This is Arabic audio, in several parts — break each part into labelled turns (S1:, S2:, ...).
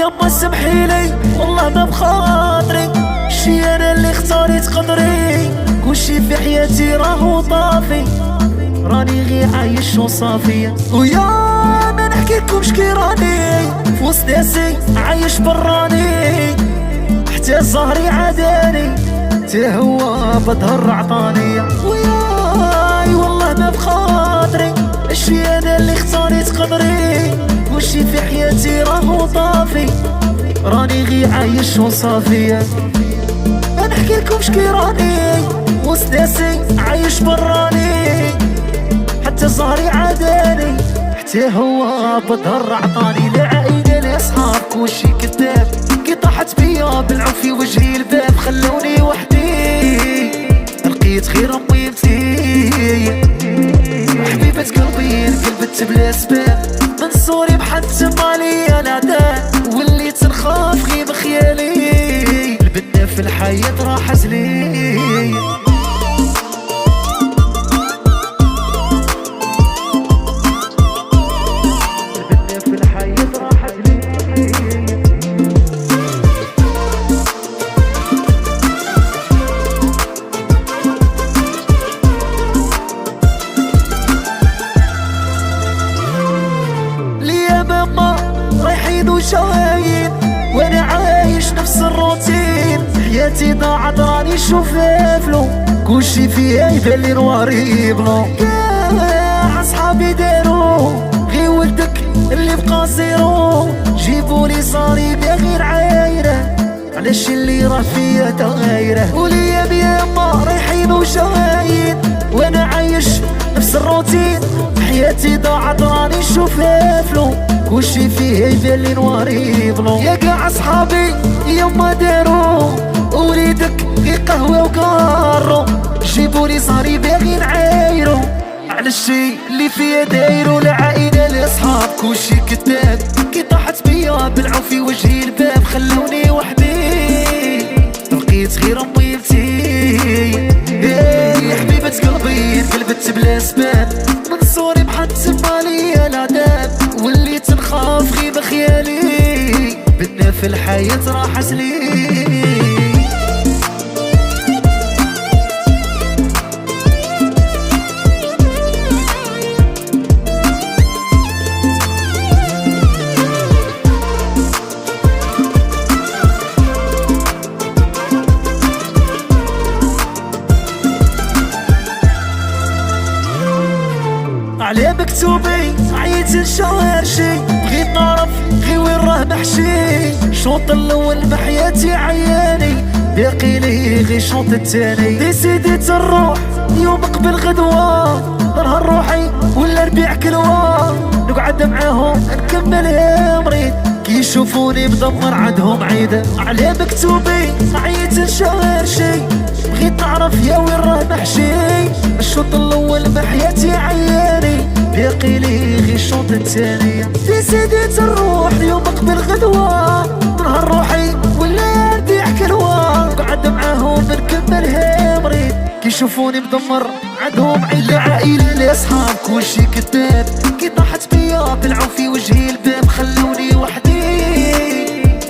S1: يما سمحيلي والله ما بخاطري، شي انا اللي اختاريت قدري، كلشي في حياتي راهو طافي، راني غير عايش وصافية. ويا ما نحكيلكمش كي راني في وسط ناسي عايش براني، حتى زهري عاداني تا هو بظهر عطانية. وياي والله ما بخاطري، شي انا اللي اختاريت قدري، كلشي في حياتي راهو طافي، راني غير عايش وصافية. ما نحكيلكمش كي راني وسط ناسي عايش براني، حتى زهري عاداني حتى هو بظهر عطاني. لا عائلة لا صحاب كلشي كذاب، كي طاحت بيا بالعو في وجهي الباب خلوني وحدي، لقيت غير ميمتي حبيبة قلبي انقلبت بلا سباب، من صوري محتم عليا العداء، وليت نخاف غير بخيالي، البنة في الحياة راحت لي. رايحين وشايين وانا عايش نفس الروتين، حياتي ضاعت راني نشوف فلو، كلشي فيها يبان لي نواري بلو. كاع صحابي دارو غير ولدك اللي بقى زيرو، جيبولي صليب يا غير عايره، علاش اللي راه فيا تغايره. وليا بيما رايحين وشايين وانا عايش نفس الروتين، حياتي ضاعت راني نشوف فلو، كلشي فيه يبان لي نواري بلو. يا كاع صحابي يما دارو وليدك غير قهوة وكارو، جيبولي صاري باغي نعايرو، على الشي اللي فيا دايرو. لا عائلة لا صحاب كلشي كذاب، كي طاحت بيا بالعو في وجهي الباب خلوني وحدي، لقيت غير ميمتي يا حبيبة قلبي انقلبت بلا سباب، من صوري محتم عليا العذاب، وليت نخاف غير بخيالي، بدنا في الحياة راحت لي. على مكتوبي عييت نشاور شي، بغيت نعرف غير وين راه محشي، الشوط الاول بحياتي عياني، باقي لي غير الشوط الثاني. ديسيديت نروح يوم قبل غدوة، نهار روحي ولا نبيع كلوة، نقعد معاهم نكملها مريض، كي يشوفوني مدمر عندهم عيدة. على مكتوبي عييت نشاور شي، بغيت نعرف يا وين راه محشي، الشوط الاول بحياتي عياني، باقي لي غير الشوط الثاني. ديسيديت نروح اليوم قبل غدوة، نهار روحي ولا نبيع كلوة، نقعد معاهم نكملها مريض، كي يشوفوني مدمر عندهم عيد. لا عائلة لا صحاب كلشي كذاب، كي طاحت بيا بالعو في وجهي الباب خلوني وحدي،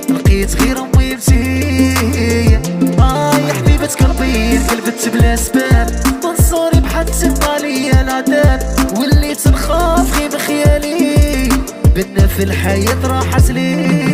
S1: لقيت غير ميمتي يا حبيبة قلبي انقلبت بلا سباب، من صوري محتم عليا العذاب، وليت نخاف غير بخيالي، بدنا في الحياة راحت لي.